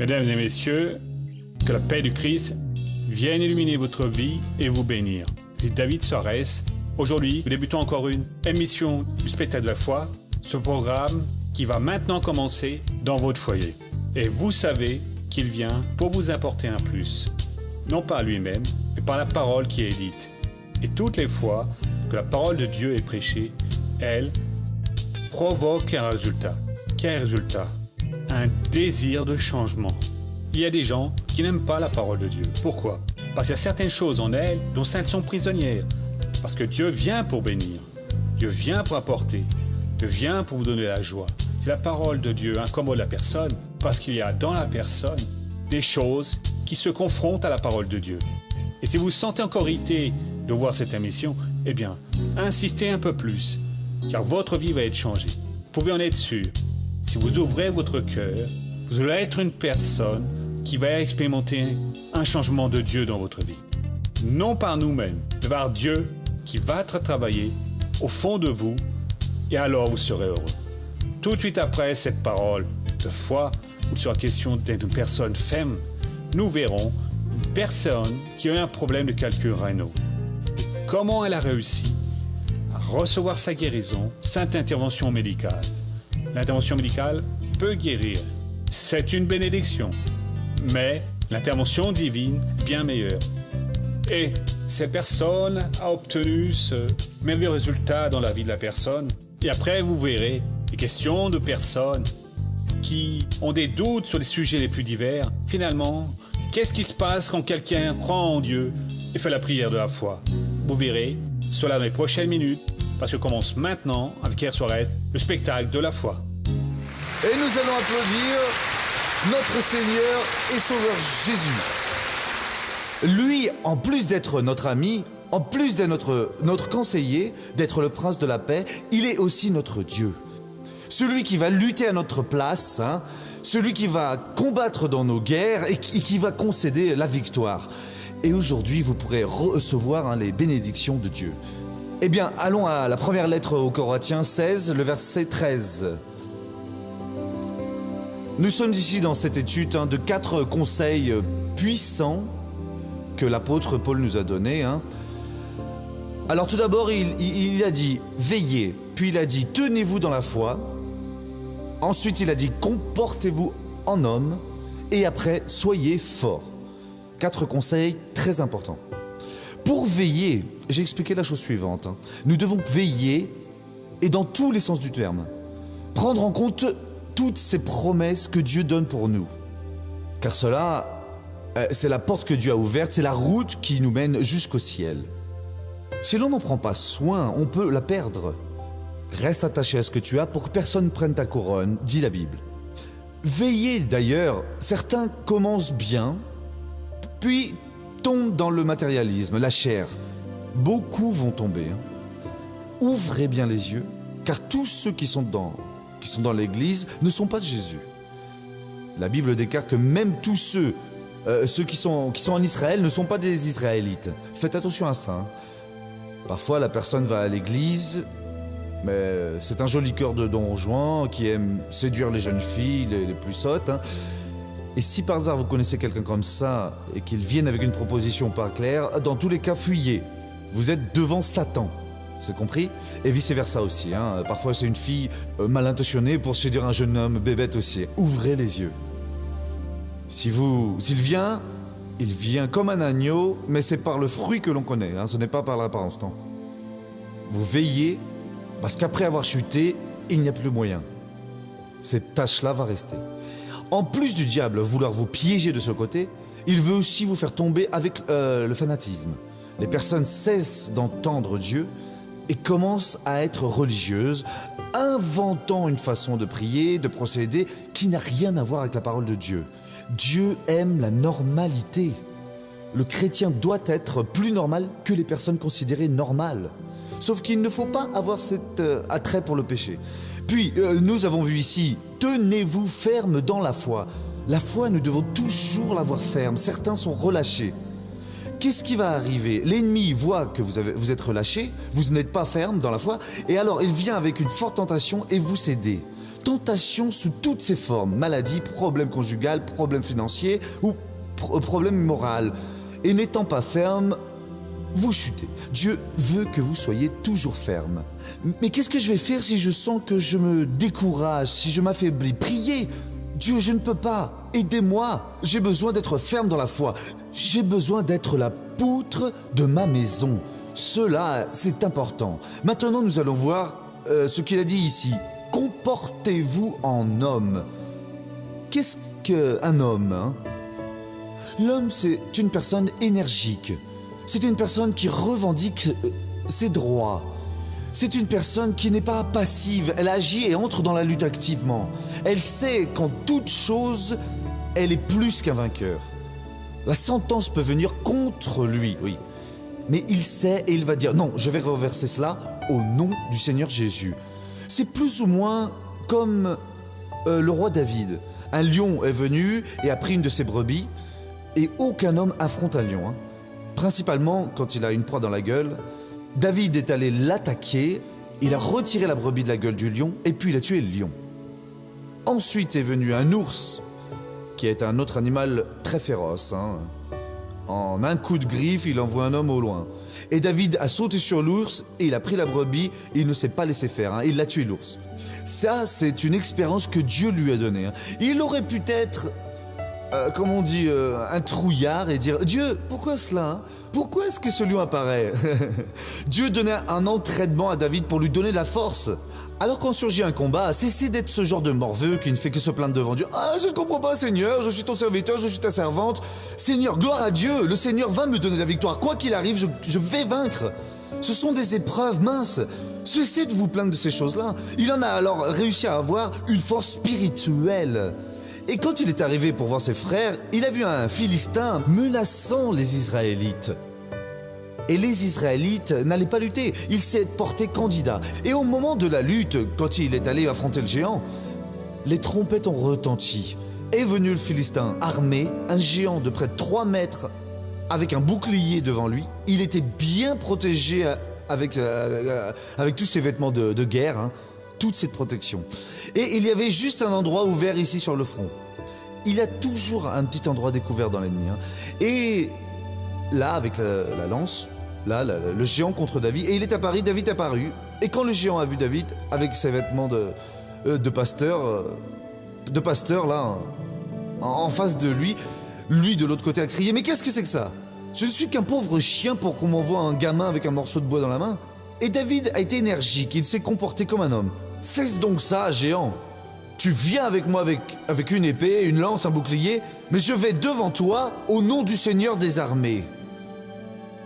Mesdames et messieurs, que la paix du Christ vienne illuminer votre vie et vous bénir. Je suis David Soares. Aujourd'hui, nous débutons encore une émission du spectacle de la foi, ce programme qui va maintenant commencer dans votre foyer. Et vous savez qu'il vient pour vous apporter un plus, non par lui-même, mais par la parole qui est dite. Et toutes les fois que la parole de Dieu est prêchée, elle provoque un résultat. Quel résultat? Un désir de changement. Il y a des gens qui n'aiment pas la parole de Dieu. Pourquoi? Parce qu'il y a certaines choses en elle dont elles sont prisonnières. Parce que Dieu vient pour bénir. Dieu vient pour apporter. Dieu vient pour vous donner la joie. Si la parole de Dieu incommode la personne, parce qu'il y a dans la personne des choses qui se confrontent à la parole de Dieu. Et si vous vous sentez encore irrité de voir cette émission, eh bien, insistez un peu plus, car votre vie va être changée. Vous pouvez en être sûr. Si vous ouvrez votre cœur, vous allez être une personne qui va expérimenter un changement de Dieu dans votre vie. Non par nous-mêmes, mais par Dieu qui va travailler au fond de vous, et alors vous serez heureux. Tout de suite après cette parole de foi, ou sur la question d'être une personne ferme, nous verrons une personne qui a eu un problème de calcul rénal. Comment elle a réussi à recevoir sa guérison, cette intervention médicale. L'intervention médicale peut guérir. C'est une bénédiction. Mais l'intervention divine, bien meilleure. Et cette personne a obtenu ce merveilleux résultat dans la vie de la personne. Et après, vous verrez des questions de personnes qui ont des doutes sur les sujets les plus divers. Finalement, qu'est-ce qui se passe quand quelqu'un croit en Dieu et fait la prière de la foi? Vous verrez cela dans les prochaines minutes, parce que commence maintenant, avec R. Soares, le spectacle de la foi. Et nous allons applaudir notre Seigneur et Sauveur Jésus. Lui, en plus d'être notre ami, en plus d'être notre conseiller, d'être le prince de la paix, il est aussi notre Dieu. Celui qui va lutter à notre place, celui qui va combattre dans nos guerres et qui va concéder la victoire. Et aujourd'hui, vous pourrez recevoir les bénédictions de Dieu. Eh bien, allons à la première lettre aux Corinthiens 16, le verset 13. Nous sommes ici dans cette étude de 4 conseils puissants que l'apôtre Paul nous a donnés. Alors tout d'abord, il a dit « veillez », puis il a dit « tenez-vous dans la foi », ensuite il a dit « comportez-vous en homme », et après « soyez forts ». 4 conseils très importants. Pour veiller, j'ai expliqué la chose suivante. Nous devons veiller, et dans tous les sens du terme, prendre en compte toutes ces promesses que Dieu donne pour nous. Car cela, c'est la porte que Dieu a ouverte, c'est la route qui nous mène jusqu'au ciel. Si l'on n'en prend pas soin, on peut la perdre. Reste attaché à ce que tu as pour que personne ne prenne ta couronne, dit la Bible. Veillez d'ailleurs, certains commencent bien, puis tombent dans le matérialisme, la chair. Beaucoup vont tomber. Ouvrez bien les yeux, car tous ceux qui sont dans l'église ne sont pas de Jésus. La Bible déclare que même tous ceux qui sont en Israël ne sont pas des Israélites. Faites attention à ça. Parfois, la personne va à l'église, mais c'est un joli cœur de Don Juan qui aime séduire les jeunes filles, les plus sottes. Et si par hasard vous connaissez quelqu'un comme ça et qu'il vienne avec une proposition pas claire, dans tous les cas, fuyez. Vous êtes devant Satan. C'est compris? Et vice-versa aussi. Parfois, c'est une fille mal intentionnée pour séduire un jeune homme bébête aussi. Ouvrez les yeux. S'il vient comme un agneau, mais c'est par le fruit que l'on connaît. Ce n'est pas par l'apparence, non. Vous veillez, parce qu'après avoir chuté, il n'y a plus moyen. Cette tâche-là va rester. En plus du diable vouloir vous piéger de ce côté, il veut aussi vous faire tomber avec le fanatisme. Les personnes cessent d'entendre Dieu et commencent à être religieuses, inventant une façon de prier, de procéder qui n'a rien à voir avec la parole de Dieu. Dieu aime la normalité. Le chrétien doit être plus normal que les personnes considérées normales. Sauf qu'il ne faut pas avoir cet attrait pour le péché. Puis, nous avons vu ici, tenez-vous ferme dans la foi. La foi, nous devons toujours l'avoir ferme. Certains sont relâchés. Qu'est-ce qui va arriver? L'ennemi voit que vous êtes relâché, vous n'êtes pas ferme dans la foi, et alors il vient avec une forte tentation et vous cédez. tentation sous toutes ses formes, maladie, problème conjugal, problème financier ou problème moral. Et n'étant pas ferme, vous chutez. Dieu veut que vous soyez toujours ferme. Mais qu'est-ce que je vais faire si je sens que je me décourage, si je m'affaiblis? Priez. Dieu, je ne peux pas. Aidez-moi. J'ai besoin d'être ferme dans la foi. J'ai besoin d'être la poutre de ma maison. Cela, c'est important. Maintenant, nous allons voir ce qu'il a dit ici. Comportez-vous en homme. Qu'est-ce qu'un homme, hein? L'homme, c'est une personne énergique. C'est une personne qui revendique ses droits. C'est une personne qui n'est pas passive. Elle agit et entre dans la lutte activement. Elle sait qu'en toute chose, elle est plus qu'un vainqueur. La sentence peut venir contre lui, oui. Mais il sait et il va dire, non, je vais reverser cela au nom du Seigneur Jésus. C'est plus ou moins comme le roi David. Un lion est venu et a pris une de ses brebis, et aucun homme affronte un lion, hein. Principalement quand il a une proie dans la gueule. David est allé l'attaquer, il a retiré la brebis de la gueule du lion, et puis il a tué le lion. Ensuite est venu un ours, qui est un autre animal très féroce, hein. En un coup de griffe, il envoie un homme au loin. Et David a sauté sur l'ours, et il a pris la brebis, et il ne s'est pas laissé faire, hein. Il a tué l'ours. Ça, c'est une expérience que Dieu lui a donnée, hein. Il aurait pu être, comme on dit, un trouillard et dire « Dieu, pourquoi cela, hein? Pourquoi est-ce que ce lion apparaît ?» Dieu donnait un entraînement à David pour lui donner de la force. Alors quand surgit un combat, cessez d'être ce genre de morveux qui ne fait que se plaindre devant Dieu. « Ah, je ne comprends pas, Seigneur, je suis ton serviteur, je suis ta servante. Seigneur, gloire à Dieu, le Seigneur va me donner la victoire. Quoi qu'il arrive, je vais vaincre. » Ce sont des épreuves minces. Cessez de vous plaindre de ces choses-là. Il en a alors réussi à avoir une force spirituelle. Et quand il est arrivé pour voir ses frères, il a vu un Philistin menaçant les Israélites. Et les Israélites n'allaient pas lutter, il s'est porté candidat. Et au moment de la lutte, quand il est allé affronter le géant, les trompettes ont retenti. Est venu le Philistin armé, un géant de près de 3 mètres, avec un bouclier devant lui. Il était bien protégé avec tous ses vêtements de guerre, hein, toute cette protection. Et il y avait juste un endroit ouvert ici sur le front. Il a toujours un petit endroit découvert dans l'ennemi, hein. Et là, avec la lance, là, le géant contre David, et il est apparu, David est apparu. Et quand le géant a vu David, avec ses vêtements de pasteur, là, en face de lui de l'autre côté a crié « Mais qu'est-ce que c'est que ça? Je ne suis qu'un pauvre chien pour qu'on m'envoie un gamin avec un morceau de bois dans la main. » Et David a été énergique, il s'est comporté comme un homme. « Cesse donc ça, géant. Tu viens avec moi avec une épée, une lance, un bouclier, mais je vais devant toi au nom du Seigneur des armées. »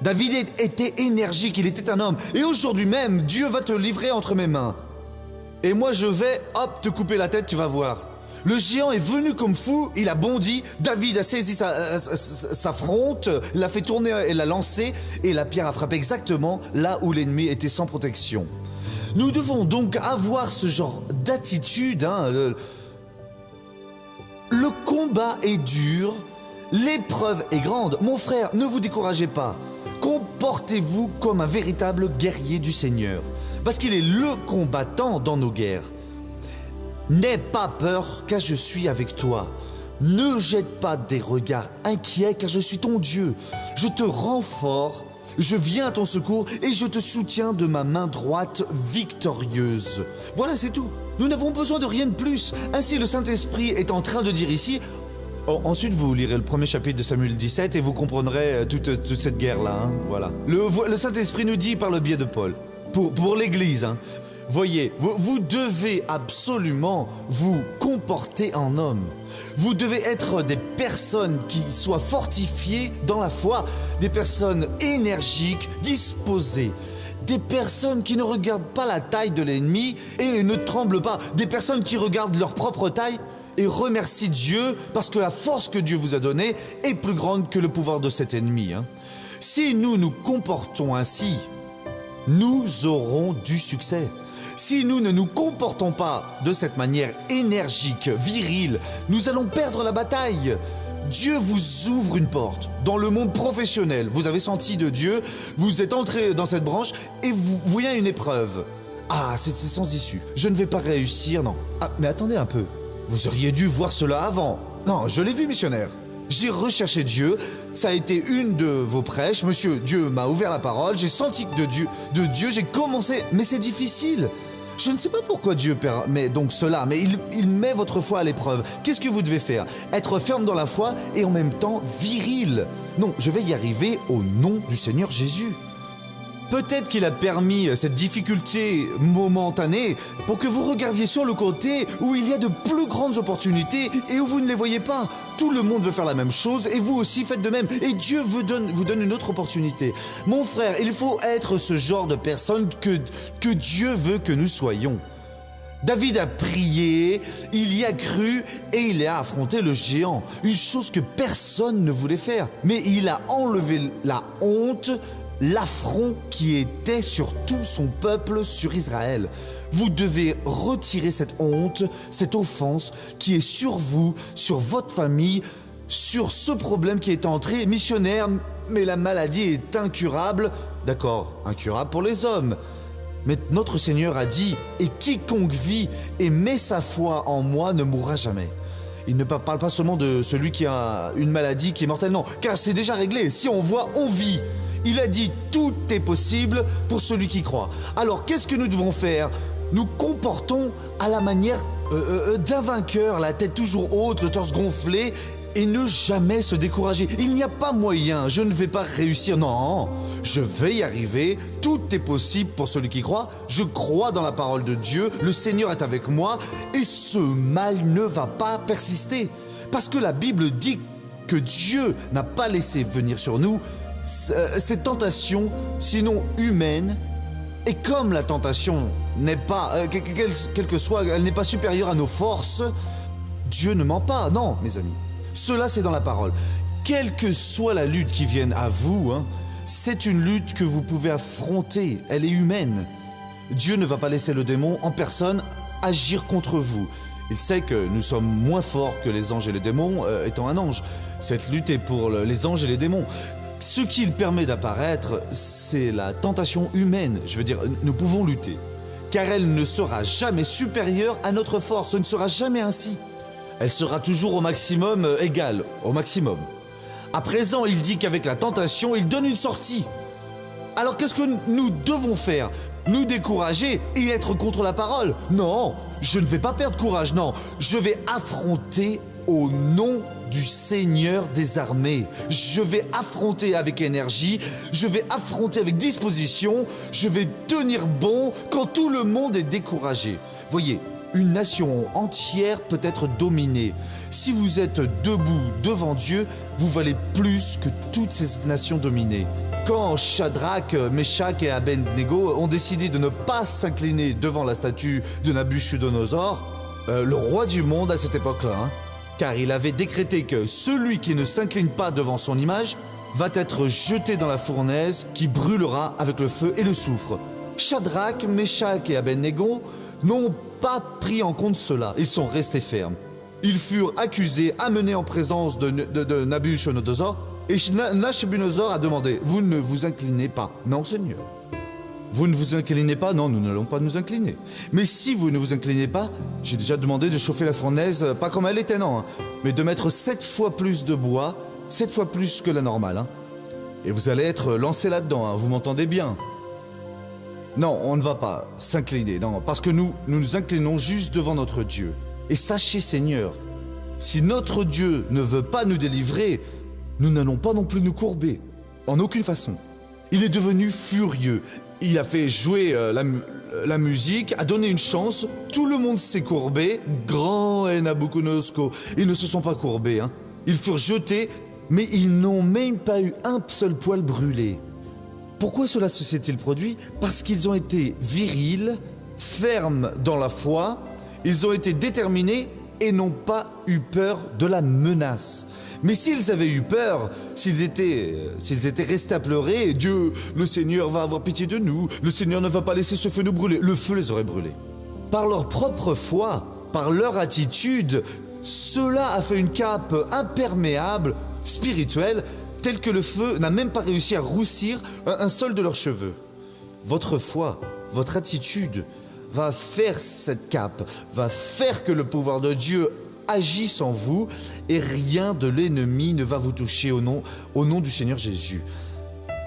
David était énergique, il était un homme. Et aujourd'hui même, Dieu va te livrer entre mes mains. Et moi je vais, hop, te couper la tête, tu vas voir. Le géant est venu comme fou, il a bondi, David a saisi sa fronte, l'a fait tourner et l'a lancé, et la pierre a frappé exactement là où l'ennemi était sans protection. Nous devons donc avoir ce genre d'attitude, hein. Le combat est dur, l'épreuve est grande. Mon frère, ne vous découragez pas. Comportez-vous comme un véritable guerrier du Seigneur, parce qu'il est le combattant dans nos guerres. N'aie pas peur, car je suis avec toi. Ne jette pas des regards inquiets, car je suis ton Dieu. Je te rends fort, je viens à ton secours et je te soutiens de ma main droite victorieuse. Voilà, c'est tout. Nous n'avons besoin de rien de plus. Ainsi, le Saint-Esprit est en train de dire ici... Oh, ensuite, vous lirez le premier chapitre de Samuel 17 et vous comprendrez toute cette guerre-là, hein, voilà. Le Saint-Esprit nous dit par le biais de Paul, pour l'Église, hein. Voyez, vous devez absolument vous comporter en homme. Vous devez être des personnes qui soient fortifiées dans la foi, des personnes énergiques, disposées, des personnes qui ne regardent pas la taille de l'ennemi et ne tremblent pas, des personnes qui regardent leur propre taille et remercient Dieu parce que la force que Dieu vous a donnée est plus grande que le pouvoir de cet ennemi, hein. Si nous nous comportons ainsi, nous aurons du succès. Si nous ne nous comportons pas de cette manière énergique, virile, nous allons perdre la bataille. Dieu vous ouvre une porte dans le monde professionnel. Vous avez senti de Dieu, vous êtes entré dans cette branche et vous voyez une épreuve. Ah, c'est sans issue. Je ne vais pas réussir, non. Ah, mais attendez un peu. Vous auriez dû voir cela avant. Non, je l'ai vu, missionnaire. J'ai recherché Dieu, ça a été une de vos prêches. Monsieur, Dieu m'a ouvert la parole, j'ai senti que de Dieu, j'ai commencé, mais c'est difficile. Je ne sais pas pourquoi Dieu permet donc cela, mais il met votre foi à l'épreuve. Qu'est-ce que vous devez faire? Être ferme dans la foi et en même temps viril. Non, je vais y arriver au nom du Seigneur Jésus. Peut-être qu'il a permis cette difficulté momentanée pour que vous regardiez sur le côté où il y a de plus grandes opportunités et où vous ne les voyez pas. Tout le monde veut faire la même chose et vous aussi faites de même. Et Dieu vous donne une autre opportunité. Mon frère, il faut être ce genre de personne que Dieu veut que nous soyons. David a prié, il y a cru et il a affronté le géant. Une chose que personne ne voulait faire. Mais il a enlevé la honte, l'affront qui était sur tout son peuple, sur Israël. Vous devez retirer cette honte, cette offense qui est sur vous, sur votre famille, sur ce problème qui est entré. Missionnaire, mais la maladie est incurable. D'accord, incurable pour les hommes. Mais notre Seigneur a dit, et quiconque vit et met sa foi en moi ne mourra jamais. Il ne parle pas seulement de celui qui a une maladie qui est mortelle, non, car c'est déjà réglé. Si on voit, on vit. Il a dit tout est possible pour celui qui croit. Alors qu'est-ce que nous devons faire? Nous comportons à la manière d'un vainqueur, la tête toujours haute, le torse gonflé, et ne jamais se décourager. Il n'y a pas moyen, je ne vais pas réussir. Non, je vais y arriver. Tout est possible pour celui qui croit. Je crois dans la parole de Dieu. Le Seigneur est avec moi et ce mal ne va pas persister. Parce que la Bible dit que Dieu n'a pas laissé venir sur nous cette tentation, sinon humaine, et comme la tentation n'est pas, quelle que soit, elle n'est pas supérieure à nos forces, Dieu ne ment pas, non, mes amis. Cela, c'est dans la parole. Quelle que soit la lutte qui vienne à vous, c'est une lutte que vous pouvez affronter, elle est humaine. Dieu ne va pas laisser le démon en personne agir contre vous. Il sait que nous sommes moins forts que les anges et les démons, étant un ange. Cette lutte est pour les anges et les démons. Ce qu'il permet d'apparaître, c'est la tentation humaine. Je veux dire, nous pouvons lutter, car elle ne sera jamais supérieure à notre force. Ce ne sera jamais ainsi. Elle sera toujours au maximum égale, au maximum. À présent, il dit qu'avec la tentation, il donne une sortie. Alors qu'est-ce que nous devons faire? Nous décourager et être contre la parole? Non, je ne vais pas perdre courage, non. Je vais affronter au nom du Seigneur des armées. Je vais affronter avec énergie, je vais affronter avec disposition, je vais tenir bon quand tout le monde est découragé. Voyez, une nation entière peut être dominée. Si vous êtes debout devant Dieu, vous valez plus que toutes ces nations dominées. Quand Shadrach, Meshach et Abednego ont décidé de ne pas s'incliner devant la statue de Nabuchodonosor, le roi du monde à cette époque-là, car il avait décrété que celui qui ne s'incline pas devant son image va être jeté dans la fournaise qui brûlera avec le feu et le soufre. Shadrach, Meshach et Abednego n'ont pas pris en compte cela, ils sont restés fermes. Ils furent accusés, amenés en présence de Nabuchodonosor, et Nabuchodonosor a demandé « Vous ne vous inclinez pas ?» « Non, Seigneur. » « Vous ne vous inclinez pas ?» « Non, nous n'allons pas nous incliner. » « Mais si vous ne vous inclinez pas, j'ai déjà demandé de chauffer la fournaise, pas comme elle était, non, mais de mettre 7 fois plus de bois, 7 fois plus que la normale. Et vous allez être lancé là-dedans, vous m'entendez bien? Non, on ne va pas s'incliner, non, parce que nous nous inclinons juste devant notre Dieu. Et sachez, Seigneur, si notre Dieu ne veut pas nous délivrer, nous n'allons pas non plus nous courber, en aucune façon. Il est devenu furieux. Il a fait jouer la musique, a donné une chance, tout le monde s'est courbé, grand et Nabucodonosor, ils ne se sont pas courbés, Ils furent jetés, mais ils n'ont même pas eu un seul poil brûlé. Pourquoi cela se s'est-il produit? Parce qu'ils ont été virils, fermes dans la foi, ils ont été déterminés et n'ont pas eu peur de la menace. Mais s'ils avaient eu peur, s'ils étaient restés à pleurer, Dieu, le Seigneur va avoir pitié de nous, le Seigneur ne va pas laisser ce feu nous brûler, le feu les aurait brûlés. Par leur propre foi, par leur attitude, cela a fait une cape imperméable, spirituelle, telle que le feu n'a même pas réussi à roussir un seul de leurs cheveux. Votre foi votre attitude va faire cette cape, va faire que le pouvoir de Dieu agisse en vous et rien de l'ennemi ne va vous toucher au nom du Seigneur Jésus.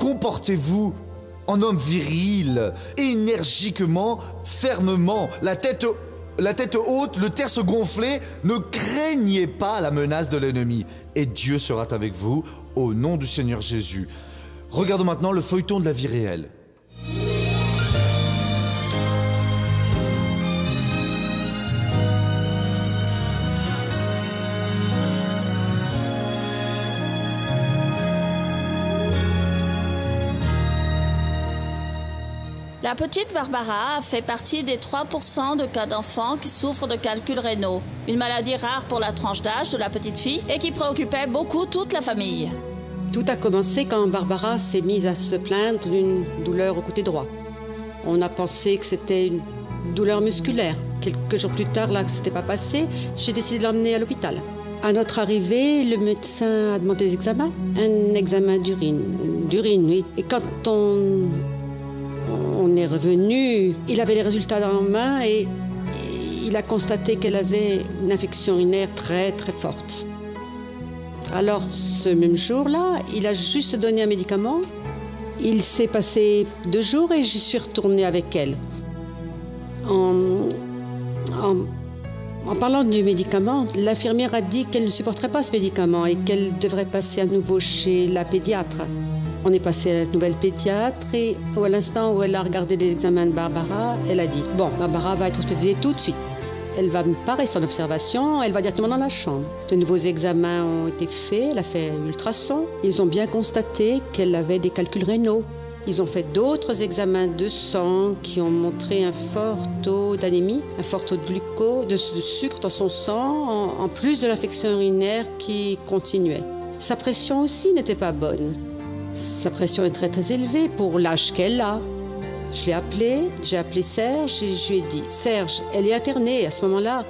Comportez-vous en homme viril, énergiquement, fermement, la tête haute, le torse gonflé. Ne craignez pas la menace de l'ennemi et Dieu sera avec vous au nom du Seigneur Jésus. Regardons maintenant le feuilleton de la vie réelle. La petite Barbara fait partie des 3% de cas d'enfants qui souffrent de calculs rénaux, une maladie rare pour la tranche d'âge de la petite fille et qui préoccupait beaucoup toute la famille. Tout a commencé quand Barbara s'est mise à se plaindre d'une douleur au côté droit. On a pensé que c'était une douleur musculaire. Quelques jours plus tard, là, que ce n'était pas passé, j'ai décidé de l'emmener à l'hôpital. À notre arrivée, le médecin a demandé des examens. Un examen d'urine, oui. Et quand on est revenu, il avait les résultats dans la main et il a constaté qu'elle avait une infection urinaire très très forte. Alors ce même jour-là, il a juste donné un médicament. Il s'est passé 2 jours et j'y suis retournée avec elle. En parlant du médicament, l'infirmière a dit qu'elle ne supporterait pas ce médicament et qu'elle devrait passer à nouveau chez la pédiatre. On est passé à la nouvelle pédiatre et à l'instant où elle a regardé les examens de Barbara, elle a dit « Bon, Barbara va être hospitalisée tout de suite. Elle ne va pas rester en observation, elle va directement dans la chambre. » De nouveaux examens ont été faits, elle a fait un ultrason. Ils ont bien constaté qu'elle avait des calculs rénaux. Ils ont fait d'autres examens de sang qui ont montré un fort taux d'anémie, un fort taux de sucre dans son sang, en plus de l'infection urinaire qui continuait. Sa pression aussi n'était pas bonne. Sa pression est très très élevée pour l'âge qu'elle a. Je l'ai appelé, j'ai appelé Serge et je lui ai dit « Serge, elle est internée. » À ce moment-là,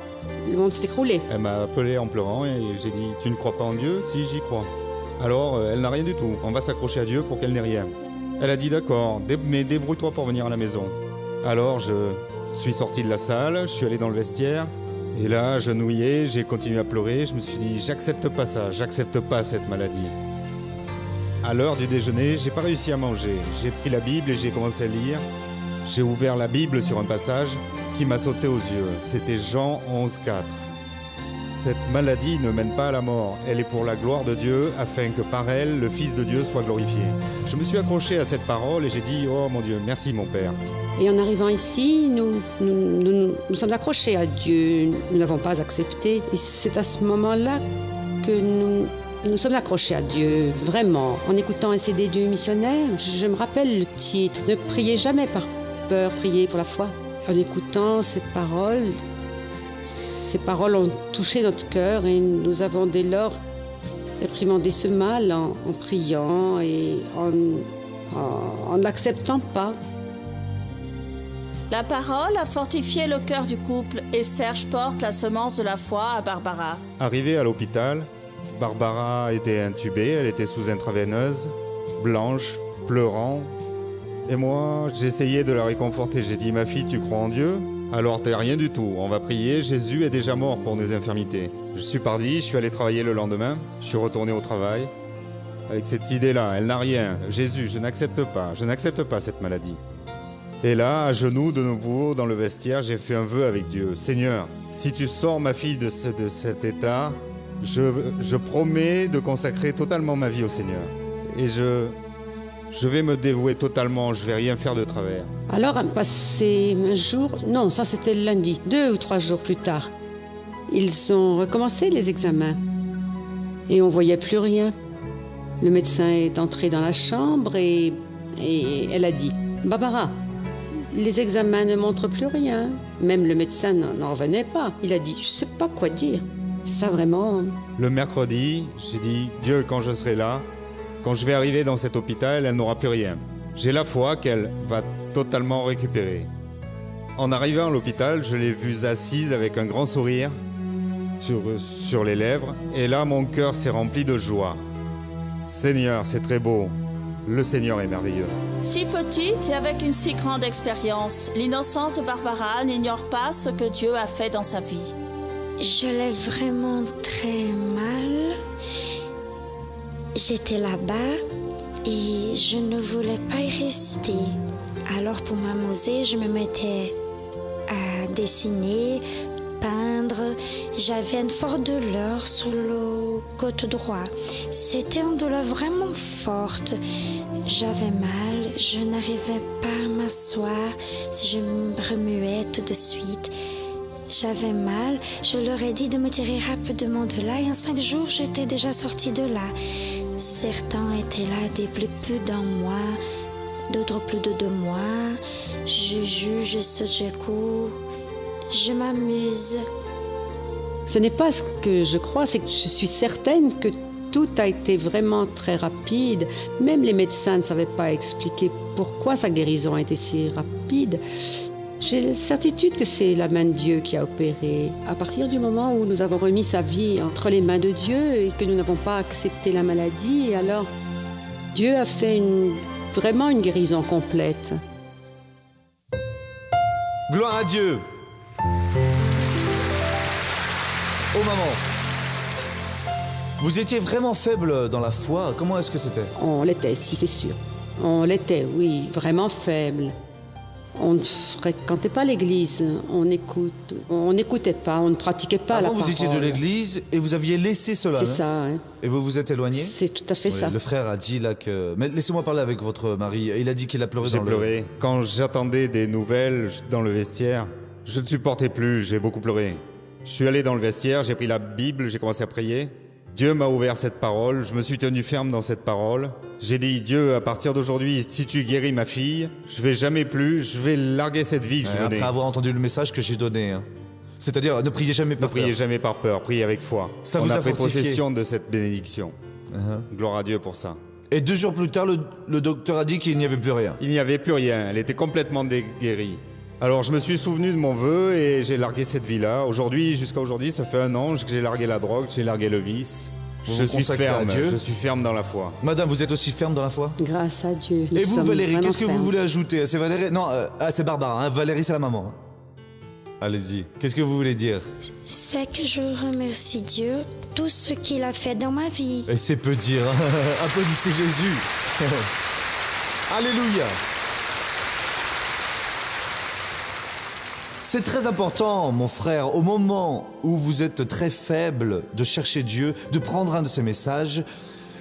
le monde s'est écroulé. Elle m'a appelé en pleurant et j'ai dit « Tu ne crois pas en Dieu ?» « Si, j'y crois. » Alors, elle n'a rien du tout. On va s'accrocher à Dieu pour qu'elle n'ait rien. Elle a dit « D'accord, mais débrouille-toi pour venir à la maison. » Alors, je suis sorti de la salle, je suis allé dans le vestiaire. Et là, genouillé, j'ai continué à pleurer. Je me suis dit « J'accepte pas ça, j'accepte pas cette maladie. » À l'heure du déjeuner, j'ai pas réussi à manger. J'ai pris la Bible et j'ai commencé à lire. J'ai ouvert la Bible sur un passage qui m'a sauté aux yeux. C'était Jean 11,4. Cette maladie ne mène pas à la mort. Elle est pour la gloire de Dieu, afin que par elle, le Fils de Dieu soit glorifié. Je me suis accroché à cette parole et j'ai dit « Oh mon Dieu, merci mon Père ». Et en arrivant ici, nous sommes accrochés à Dieu. Nous n'avons pas accepté. Et c'est à ce moment-là que nous sommes accrochés à Dieu, vraiment. En écoutant un CD du missionnaire, je me rappelle le titre « Ne priez jamais par peur, priez pour la foi ». En écoutant ces paroles ont touché notre cœur et nous avons dès lors réprimandé ce mal en priant et en n'acceptant pas. La parole a fortifié le cœur du couple et Serge porte la semence de la foi à Barbara. Arrivée à l'hôpital, Barbara était intubée, elle était sous intraveineuse, blanche, pleurant. Et moi, j'essayais de la réconforter. J'ai dit « Ma fille, tu crois en Dieu ? Alors t'es rien du tout. On va prier, Jésus est déjà mort pour nos infirmités. » Je suis parti, je suis allé travailler le lendemain. Je suis retourné au travail avec cette idée-là. Elle n'a rien. Jésus, je n'accepte pas cette maladie. Et là, à genoux, de nouveau, dans le vestiaire, j'ai fait un vœu avec Dieu. « Seigneur, si tu sors ma fille de cet état, je promets de consacrer totalement ma vie au Seigneur. Et je vais me dévouer totalement, je vais rien faire de travers. » Alors, passé un jour, non, ça c'était le lundi, 2 ou 3 jours plus tard, ils ont recommencé les examens et on voyait plus rien. Le médecin est entré dans la chambre et elle a dit « Barbara, les examens ne montrent plus rien. » Même le médecin n'en revenait pas. Il a dit « Je sais pas quoi dire. » Ça vraiment... Le mercredi, j'ai dit « Dieu, quand je serai là, quand je vais arriver dans cet hôpital, elle n'aura plus rien. J'ai la foi qu'elle va totalement récupérer. » En arrivant à l'hôpital, je l'ai vue assise avec un grand sourire sur les lèvres. Et là, mon cœur s'est rempli de joie. « Seigneur, c'est très beau. Le Seigneur est merveilleux. Si petite et avec une si grande expérience, l'innocence de Barbara n'ignore pas ce que Dieu a fait dans sa vie. Je l'ai vraiment très mal. J'étais là-bas et je ne voulais pas y rester. Alors pour m'amuser, je me mettais à dessiner, peindre. J'avais une forte douleur sur le côté droit. C'était une douleur vraiment forte. J'avais mal, je n'arrivais pas à m'asseoir si je me remuais tout de suite. J'avais mal, je leur ai dit de me tirer rapidement de là et en 5 jours, j'étais déjà sortie de là. Certains étaient là depuis plus d'un mois, d'autres plus de 2 mois. Je joue, je saute, je cours, je m'amuse. Ce n'est pas ce que je crois, c'est que je suis certaine que tout a été vraiment très rapide. Même les médecins ne savaient pas expliquer pourquoi sa guérison a été si rapide. J'ai la certitude que c'est la main de Dieu qui a opéré. À partir du moment où nous avons remis sa vie entre les mains de Dieu et que nous n'avons pas accepté la maladie, et alors Dieu a fait vraiment une guérison complète. Gloire à Dieu. Oh maman, vous étiez vraiment faible dans la foi. Comment est-ce que c'était? On l'était, si c'est sûr. On l'était, oui, vraiment faible. On ne fréquentait pas l'église, on n'écoutait pas, on ne pratiquait pas la Avant, parole. vous étiez de l'église et vous aviez laissé cela. C'est hein? ça, hein. Et vous vous êtes éloigné? C'est tout à fait Oui, ça. Le frère a dit là que... Mais laissez-moi parler avec votre mari. Il a dit qu'il a pleuré J'ai dans pleuré. Quand j'attendais des nouvelles dans le vestiaire, je ne supportais plus, j'ai beaucoup pleuré. Je suis allé dans le vestiaire, j'ai pris la Bible, j'ai commencé à prier. Dieu m'a ouvert cette parole, je me suis tenu ferme dans cette parole. J'ai dit, Dieu, à partir d'aujourd'hui, si tu guéris ma fille, je vais jamais plus, je vais larguer cette vie que je menais. Après avoir entendu le message que j'ai donné. Hein. C'est-à-dire, ne priez jamais Ne par peur. priez jamais par peur, priez avec foi. Ça On vous a a pris fortifié. possession de cette bénédiction. Gloire à Dieu pour ça. Et 2 jours plus tard, le docteur a dit qu'il n'y avait plus rien. Il n'y avait plus rien, elle était complètement guérie. Alors je me suis souvenu de mon vœu et j'ai largué cette vie-là. Aujourd'hui, jusqu'à aujourd'hui, ça fait 1 an que j'ai largué la drogue, j'ai largué le vice. Vous Je vous suis consacrez à ferme, Dieu. je suis ferme dans la foi. Madame, vous êtes aussi ferme dans la foi? Grâce à Dieu. Et vous, Valérie, qu'est-ce que vous voulez voulez ajouter? C'est Valérie? Non, c'est Barbara, hein. Valérie, c'est la maman. Hein. Allez-y. Qu'est-ce que vous voulez dire? C'est que je remercie Dieu pour tout ce qu'il a fait dans ma vie. Et c'est peu dire. Hein. Applaudissez Jésus. Alléluia. C'est très important, mon frère, au moment où vous êtes très faible, de chercher Dieu, de prendre un de ses messages.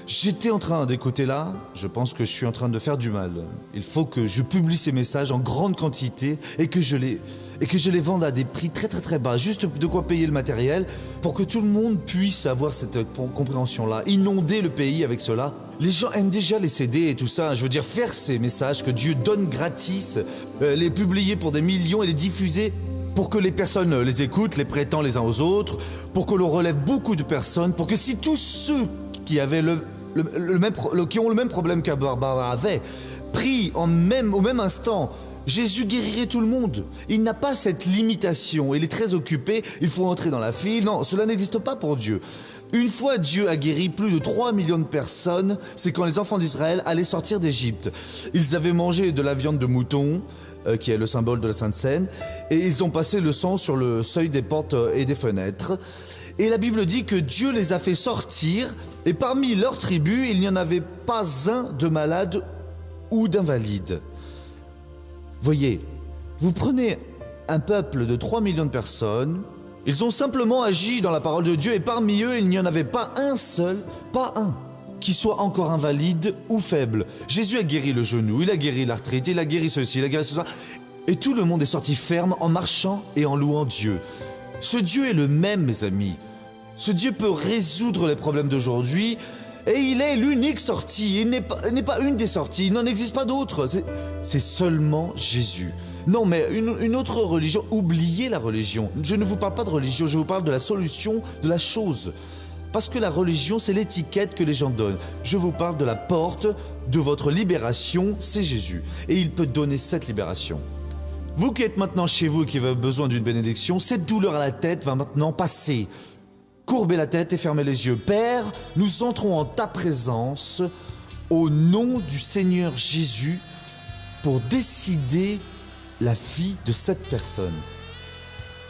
J'étais en train d'écouter là, je pense que je suis en train de faire du mal. Il faut que je publie ces messages en grande quantité et que je les vende à des prix très très très bas, juste de quoi payer le matériel, pour que tout le monde puisse avoir cette compréhension-là, inonder le pays avec cela. Les gens aiment déjà les CD et tout ça, je veux dire faire ces messages que Dieu donne gratis, les publier pour des millions et les diffuser pour que les personnes les écoutent, les prêtant les uns aux autres, pour que l'on relève beaucoup de personnes, pour que si tous ceux qui avaient qui ont le même problème qu'à Barbara avait, pris au même instant, Jésus guérirait tout le monde. Il n'a pas cette limitation, il est très occupé, il faut entrer dans la file. Non, cela n'existe pas pour Dieu. Une fois Dieu a guéri plus de 3 millions de personnes, c'est quand les enfants d'Israël allaient sortir d'Égypte. Ils avaient mangé de la viande de mouton, qui est le symbole de la Sainte Seine, et ils ont passé le sang sur le seuil des portes et des fenêtres. Et la Bible dit que Dieu les a fait sortir, et parmi leurs tribus, il n'y en avait pas un de malade ou d'invalide. Voyez, vous prenez un peuple de 3 millions de personnes, ils ont simplement agi dans la parole de Dieu, et parmi eux, il n'y en avait pas un seul, pas un, qui soit encore invalide ou faible. Jésus a guéri le genou, il a guéri l'arthrite, il a guéri ceci, il a guéri cela, et tout le monde est sorti ferme en marchant et en louant Dieu. Ce Dieu est le même, mes amis. Ce Dieu peut résoudre les problèmes d'aujourd'hui, et il est l'unique sortie. Il n'est pas une des sorties, il n'en existe pas d'autre. C'est seulement Jésus. Non, mais une autre religion, oubliez la religion. Je ne vous parle pas de religion, je vous parle de la solution de la chose. Parce que la religion, c'est l'étiquette que les gens donnent. Je vous parle de la porte de votre libération, c'est Jésus. Et il peut donner cette libération. Vous qui êtes maintenant chez vous et qui avez besoin d'une bénédiction, cette douleur à la tête va maintenant passer. Courbez la tête et fermez les yeux. Père, nous entrons en ta présence au nom du Seigneur Jésus pour décider la vie de cette personne.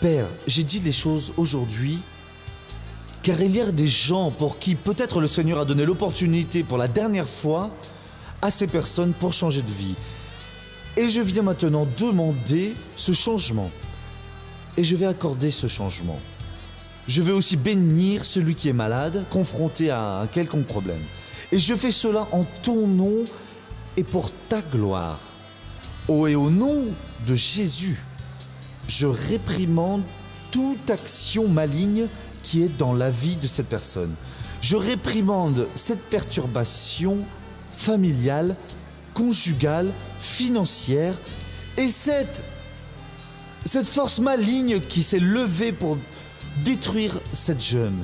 Père, j'ai dit les choses aujourd'hui car il y a des gens pour qui peut-être le Seigneur a donné l'opportunité pour la dernière fois à ces personnes pour changer de vie. Et je viens maintenant demander ce changement. Et je vais accorder ce changement. Je vais aussi bénir celui qui est malade, confronté à un quelconque problème. Et je fais cela en ton nom et pour ta gloire. Oh, et au nom de Jésus, je réprimande toute action maligne qui est dans la vie de cette personne. Je réprimande cette perturbation familiale, conjugale, financière et cette force maligne qui s'est levée pour détruire cette jeune.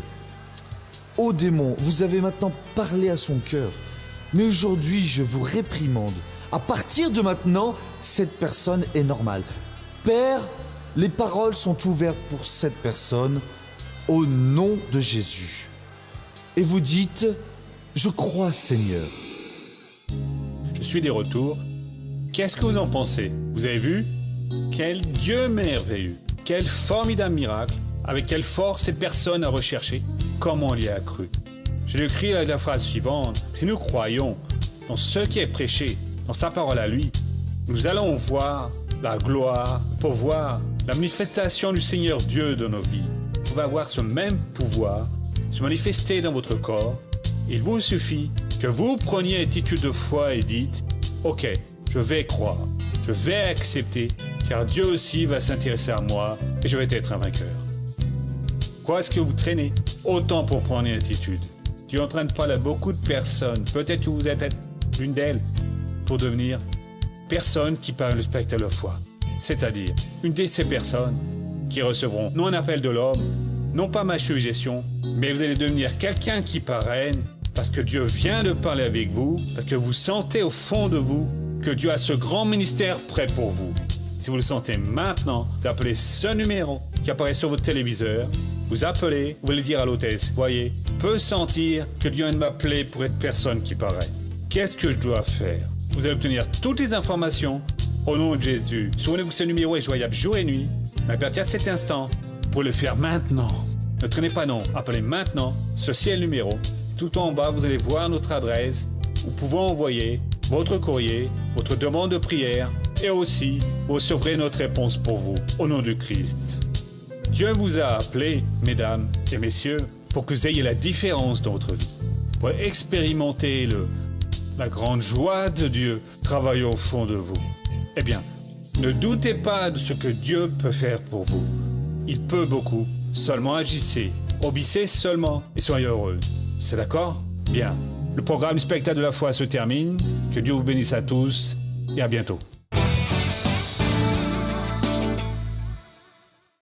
Ô démon, vous avez maintenant parlé à son cœur, mais aujourd'hui je vous réprimande. À partir de maintenant, cette personne est normale. Père, les paroles sont ouvertes pour cette personne au nom de Jésus. Et vous dites, je crois Seigneur. Je suis de retour. Qu'est-ce que vous en pensez? Vous avez vu? Quel Dieu merveilleux! Quel formidable miracle! Avec quelle force cette personne a recherché? Comment on y a cru? Je lui écris la phrase suivante. Si nous croyons dans ce qui est prêché, dans sa parole à lui, nous allons voir la gloire, pour voir la manifestation du Seigneur Dieu dans nos vies. Vous pouvez avoir ce même pouvoir se manifester dans votre corps. Il vous suffit que vous preniez une attitude de foi et dites « Ok, je vais croire, je vais accepter, car Dieu aussi va s'intéresser à moi et je vais être un vainqueur. » Quoi est-ce que vous traînez? Autant pour prendre une attitude. Dieu est en train de parler à beaucoup de personnes. Peut-être que vous êtes l'une d'elles pour devenir personne qui parle le spectacle de la foi. C'est-à-dire une de ces personnes qui recevront non un appel de l'homme, non pas ma suggestion, mais vous allez devenir quelqu'un qui parraine parce que Dieu vient de parler avec vous, parce que vous sentez au fond de vous que Dieu a ce grand ministère prêt pour vous. Si vous le sentez maintenant, vous appelez ce numéro qui apparaît sur votre téléviseur, vous appelez, vous allez dire à l'hôtesse, voyez, peut sentir que Dieu vient de m'appeler pour être personne qui parraine. Qu'est-ce que je dois faire? Vous allez obtenir toutes les informations au nom de Jésus. Souvenez-vous que ce numéro est joignable jour et nuit, mais à partir de cet instant, pour le faire maintenant, ne traînez pas non, appelez maintenant, ceci est le numéro. Tout en bas, vous allez voir notre adresse. Vous pouvez envoyer votre courrier, votre demande de prière et aussi vous recevrez notre réponse pour vous, au nom de Christ. Dieu vous a appelés, mesdames et messieurs, pour que vous ayez la différence dans votre vie, pour expérimenter la grande joie de Dieu travailler au fond de vous. Eh bien, ne doutez pas de ce que Dieu peut faire pour vous. Il peut beaucoup, seulement agissez, obéissez seulement et soyez heureux. C'est d'accord? Bien. Le programme du spectacle de la foi se termine. Que Dieu vous bénisse à tous et à bientôt.